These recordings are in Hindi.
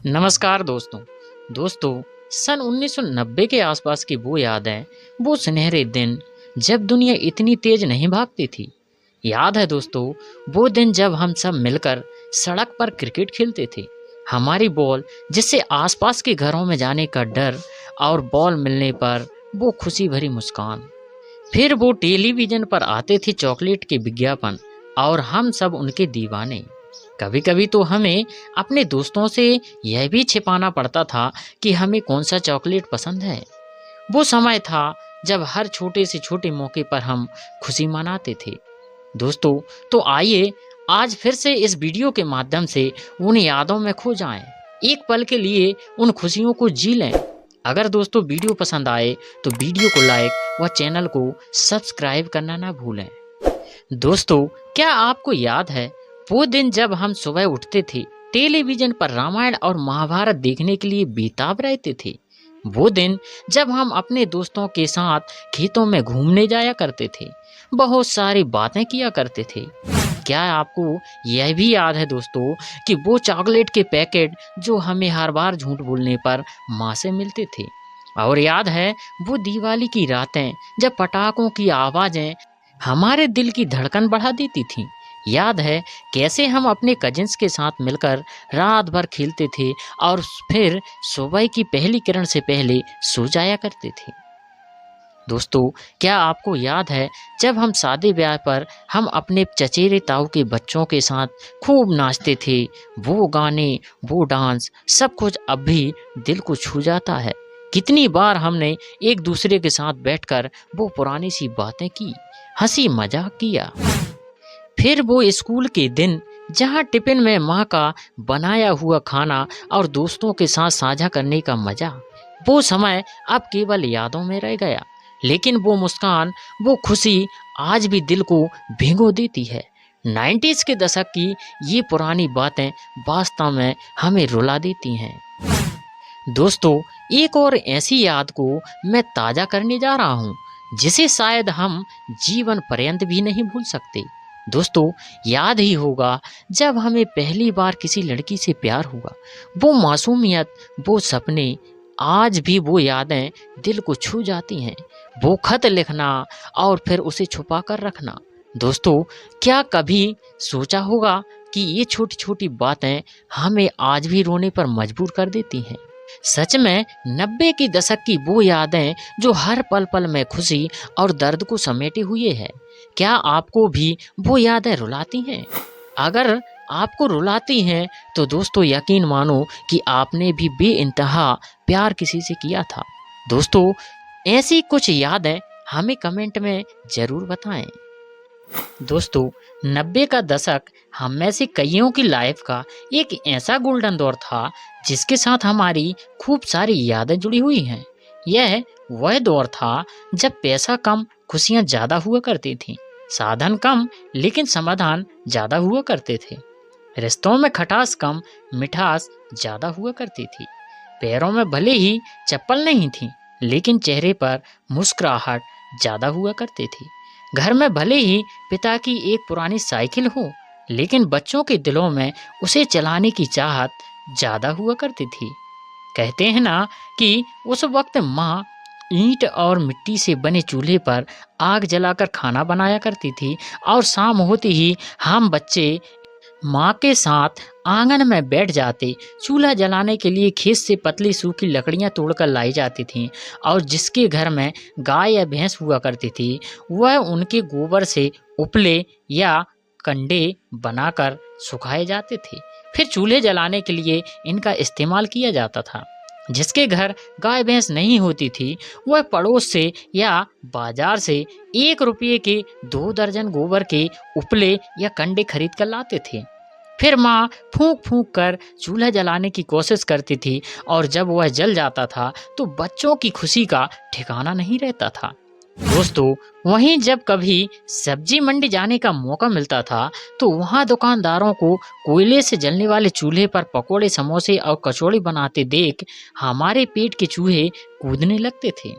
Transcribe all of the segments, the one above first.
नमस्कार दोस्तों। सन 1990 के आसपास की वो यादें, वो सुनहरे दिन जब दुनिया इतनी तेज नहीं भागती थी। याद है दोस्तों, वो दिन जब हम सब मिलकर सड़क पर क्रिकेट खेलते थे। हमारी बॉल जिससे आसपास के घरों में जाने का डर और बॉल मिलने पर वो खुशी भरी मुस्कान। फिर वो टेलीविज़न पर आते थे चॉकलेट के विज्ञापन और हम सब उनके दीवाने। कभी-कभी तो हमें अपने दोस्तों से यह भी छिपाना पड़ता था कि हमें कौन-सा चॉकलेट पसंद है। वो समय था जब हर छोटे से छोटे मौके पर हम खुशी मनाते थे। दोस्तों, तो आइए आज फिर से इस वीडियो के माध्यम से उन यादों में खो जाएं। एक पल के लिए उन खुशियों को जी लें। अगर दोस्तों वीडियो पसंद आए तो वीडियो को लाइक व चैनल को सब्सक्राइब करना ना भूलें। दोस्तों, क्या आपको याद है वो दिन जब हम सुबह उठते थे, टेलीविजन पर रामायण और महाभारत देखने के लिए बेताब रहते थे? वो दिन जब हम अपने दोस्तों के साथ खेतों में घूमने जाया करते थे, बहुत सारी बातें किया करते थे। क्या आपको यह भी याद है दोस्तों कि वो चॉकलेट के पैकेट जो हमें हर बार झूठ बोलने पर माँ से मिलते थे? और याद है वो दिवाली की रातें जब पटाखों की आवाज़ें हमारे दिल की धड़कन बढ़ा देती थीं? याद है कैसे हम अपने कजिन्स के साथ मिलकर रात भर खेलते थे और फिर सुबह की पहली किरण से पहले सो जाया करते थे? दोस्तों, क्या आपको याद है जब हम शादी ब्याह पर हम अपने चचेरे ताऊ के बच्चों के साथ खूब नाचते थे? वो गाने, वो डांस, सब कुछ अब भी दिल को छू जाता है। कितनी बार हमने एक दूसरे के साथ बैठकर वो पुरानी सी बातें की, हंसी मजाक किया। फिर वो स्कूल के दिन जहाँ टिफिन में माँ का बनाया हुआ खाना और दोस्तों के साथ साझा करने का मजा, वो समय अब केवल यादों में रह गया। लेकिन वो मुस्कान, वो खुशी आज भी दिल को भिगो देती है। 90s के दशक की ये पुरानी बातें वास्तव में हमें रुला देती हैं। दोस्तों, एक और ऐसी याद को मैं ताज़ा करने जा रहा हूँ जिसे शायद हम जीवन पर्यंत भी नहीं भूल सकते। दोस्तों, याद ही होगा जब हमें पहली बार किसी लड़की से प्यार हुआ। वो मासूमियत, वो सपने, आज भी वो यादें दिल को छू जाती हैं। वो खत लिखना और फिर उसे छुपा कर रखना। दोस्तों, क्या कभी सोचा होगा कि ये छोटी छोटी बातें हमें आज भी रोने पर मजबूर कर देती हैं? सच में 90 की दशक की वो यादें जो हर पल पल में खुशी और दर्द को समेटे हुए है। क्या आपको भी वो यादें रुलाती हैं? अगर आपको रुलाती हैं तो दोस्तों यकीन मानो कि आपने भी बेइंतहा प्यार किसी से किया था। दोस्तों, ऐसी कुछ यादें हमें कमेंट में ज़रूर बताएं। दोस्तों, 90 का दशक हम में से कईयों की लाइफ का एक ऐसा गोल्डन दौर था जिसके साथ हमारी खूब सारी यादें जुड़ी हुई हैं। यह वह दौर था जब पैसा कम, खुशियाँ ज़्यादा हुआ करती थीं। साधन कम लेकिन समाधान ज़्यादा हुआ करते थे। रिश्तों में खटास कम, मिठास ज़्यादा हुआ करती थी। पैरों में भले ही चप्पल नहीं थी लेकिन चेहरे पर मुस्कुराहट ज़्यादा हुआ करती थी। घर में भले ही पिता की एक पुरानी साइकिल हो लेकिन बच्चों के दिलों में उसे चलाने की चाहत ज़्यादा हुआ करती थी। कहते हैं ना कि उस वक्त माँ ईंट और मिट्टी से बने चूल्हे पर आग जलाकर खाना बनाया करती थी और शाम होते ही हम बच्चे माँ के साथ आंगन में बैठ जाते। चूल्हा जलाने के लिए खेत से पतली सूखी लकड़ियाँ तोड़कर लाई जाती थीं और जिसके घर में गाय या भैंस हुआ करती थी वह उनके गोबर से उपले या कंडे बनाकर सुखाए जाते थे। फिर चूल्हे जलाने के लिए इनका इस्तेमाल किया जाता था। जिसके घर गाय भैंस नहीं होती थी वह पड़ोस से या बाजार से 1 रुपये के 2 दर्जन गोबर के उपले या कंडे खरीद कर लाते थे। फिर माँ फूंक फूंक कर चूल्हा जलाने की कोशिश करती थी और जब वह जल जाता था तो बच्चों की खुशी का ठिकाना नहीं रहता था। दोस्तों, वहीं जब कभी सब्जी मंडी जाने का मौका मिलता था तो वहां दुकानदारों को कोयले से जलने वाले चूल्हे पर पकोड़े, समोसे और कचौड़ी बनाते देख हमारे पेट के चूहे कूदने लगते थे।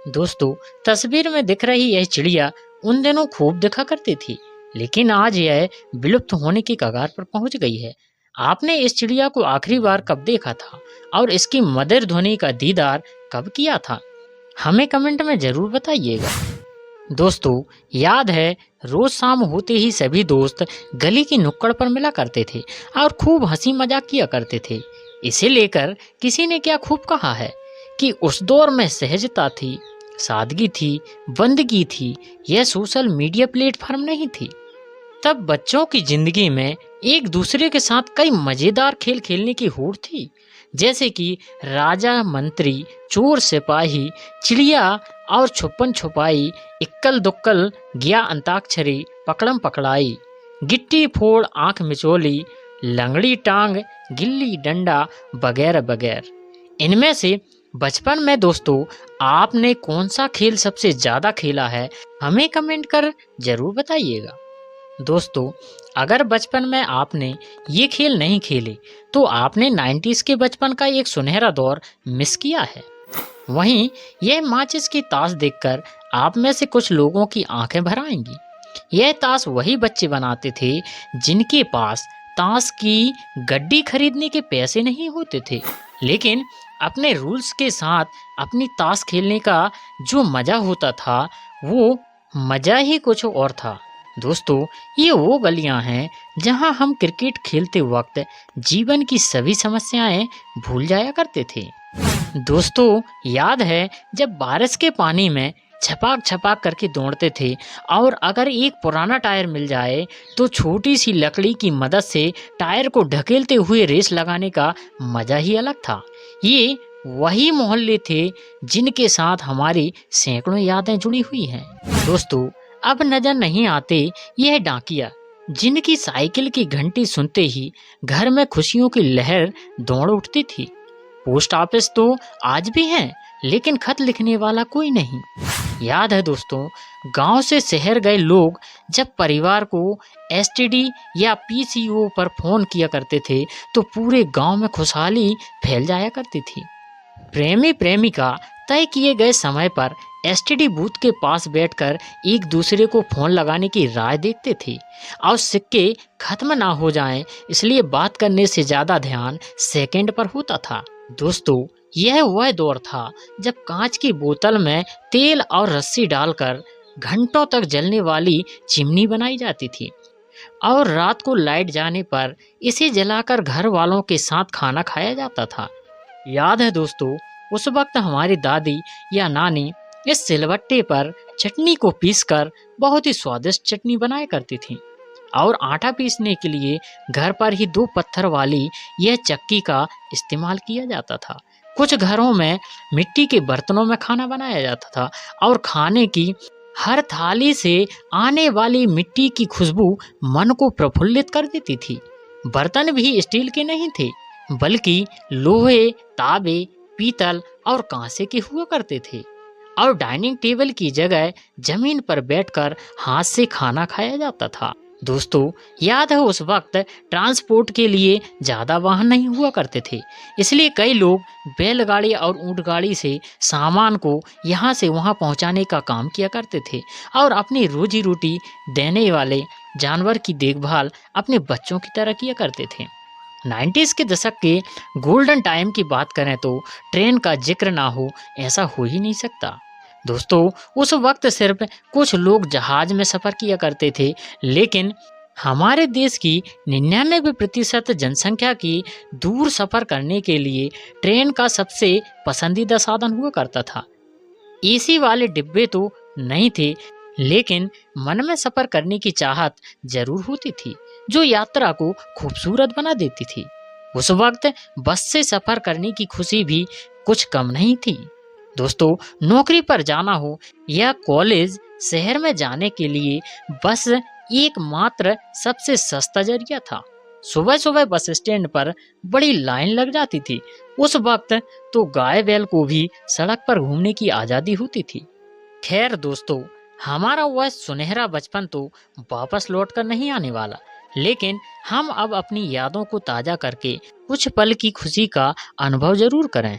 दोस्तों, तस्वीर में दिख रही यह चिड़िया उन दिनों खूब दिखा करती थी लेकिन आज यह विलुप्त होने की कगार पर पहुंच गई है। आपने इस चिड़िया को आखिरी बार कब देखा था और इसकी मधुर ध्वनि का दीदार कब किया था? हमें कमेंट में जरूर बताइएगा। दोस्तों, याद है रोज शाम होते ही सभी दोस्त गली की नुक्कड़ पर मिला करते थे और खूब हंसी मजाक किया करते थे। इसे लेकर किसी ने क्या खूब कहा है कि उस दौर में सहजता थी, सादगी थी, बंदगी थी। यह सोशल मीडिया प्लेटफॉर्म नहीं थी। तब बच्चों की जिंदगी में एक दूसरे के साथ कई मजेदार खेल खेलने की होड़ थी, जैसे कि राजा मंत्री, चोर सिपाही, चिड़िया और छुपन छुपाई, इक्कल दुक्कल, गया अंताक्षरी, पकड़म पकड़ाई, गिट्टी फोड़ आंख मिचोली, लंगड़ी टांग, गिल्ली डंडा वगैरह वगैरह। इनमें से बचपन में दोस्तों आपने कौन सा खेल सबसे ज्यादा खेला है? हमें कमेंट कर जरूर बताइएगा। दोस्तों, अगर बचपन में आपने ये खेल नहीं खेले तो आपने 90s के बचपन का एक सुनहरा दौर मिस किया है। वहीं यह माचिस की ताश देखकर आप में से कुछ लोगों की आंखें भर आएंगी। यह ताश वही बच्चे बनाते थे जिनके पास ताश की गड्डी खरीदने के पैसे नहीं होते थे, लेकिन अपने रूल्स के साथ अपनी ताश खेलने का जो मजा होता था वो मजा ही कुछ और था। दोस्तों, ये वो गलियां हैं जहां हम क्रिकेट खेलते वक्त जीवन की सभी समस्याएं भूल जाया करते थे। दोस्तों, याद है जब बारिश के पानी में छपाक छपाक करके दौड़ते थे और अगर एक पुराना टायर मिल जाए तो छोटी सी लकड़ी की मदद से टायर को ढकेलते हुए रेस लगाने का मजा ही अलग था। ये वही मोहल्ले थे जिनके साथ हमारी सैकड़ों यादें जुड़ी हुई हैं। दोस्तों, अब नजर नहीं आते यह डाकिया जिनकी साइकिल की घंटी सुनते ही घर में खुशियों की लहर दौड़ उठती थी। पोस्ट ऑफिस तो आज भी है, लेकिन खत लिखने वाला कोई नहीं। याद है दोस्तों, गांव से शहर गए लोग जब परिवार को एसटीडी या पीसीओ पर फोन किया करते थे तो पूरे गांव में खुशहाली फैल जाया करती थी। प्रेमी प्रेमिका तय किए गए समय पर एसटीडी बूथ के पास बैठकर एक दूसरे को फोन लगाने की राह देखते थे और सिक्के खत्म ना हो जाएं, इसलिए बात करने से ज्यादा ध्यान सेकंड पर होता था। दोस्तों, यह वह दौर था जब कांच की बोतल में तेल और रस्सी डालकर घंटों तक जलने वाली चिमनी बनाई जाती थी और रात को लाइट जाने पर इसे जलाकर घर वालों के साथ खाना खाया जाता था। याद है दोस्तों, उस वक्त हमारी दादी या नानी इस सिलबट्टे पर चटनी को पीसकर बहुत ही स्वादिष्ट चटनी बनाया करती थी और आटा पीसने के लिए घर पर ही 2 पत्थर वाली यह चक्की का इस्तेमाल किया जाता था। कुछ घरों में मिट्टी के बर्तनों में खाना बनाया जाता था और खाने की हर थाली से आने वाली मिट्टी की खुशबू मन को प्रफुल्लित कर देती थी। बर्तन भी स्टील के नहीं थे, बल्कि लोहे, तांबे, पीतल और कांसे के हुआ करते थे और डाइनिंग टेबल की जगह जमीन पर बैठकर हाथ से खाना खाया जाता था। दोस्तों, याद है उस वक्त ट्रांसपोर्ट के लिए ज़्यादा वाहन नहीं हुआ करते थे, इसलिए कई लोग बैलगाड़ी और ऊंटगाड़ी से सामान को यहाँ से वहाँ पहुँचाने का काम किया करते थे और अपनी रोजी रोटी देने वाले जानवर की देखभाल अपने बच्चों की तरह किया करते थे। 90s के दशक के गोल्डन टाइम की बात करें तो ट्रेन का जिक्र ना हो ऐसा हो ही नहीं सकता। दोस्तों, उस वक्त सिर्फ कुछ लोग जहाज में सफर किया करते थे, लेकिन हमारे देश की 99% जनसंख्या की दूर सफर करने के लिए ट्रेन का सबसे पसंदीदा साधन हुआ करता था। एसी वाले डिब्बे तो नहीं थे, लेकिन मन में सफर करने की चाहत जरूर होती थी जो यात्रा को खूबसूरत बना देती थी। उस वक्त बस से सफर करने की खुशी भी कुछ कम नहीं थी। दोस्तों, नौकरी पर जाना हो या कॉलेज, शहर में जाने के लिए बस एकमात्र सबसे सस्ता जरिया था। सुबह सुबह बस स्टैंड पर बड़ी लाइन लग जाती थी। उस वक्त तो गाय बैल को भी सड़क पर घूमने की आज़ादी होती थी। खैर दोस्तों, हमारा वह सुनहरा बचपन तो वापस लौट कर नहीं आने वाला, लेकिन हम अब अपनी यादों को ताज़ा करके कुछ पल की खुशी का अनुभव जरूर करें।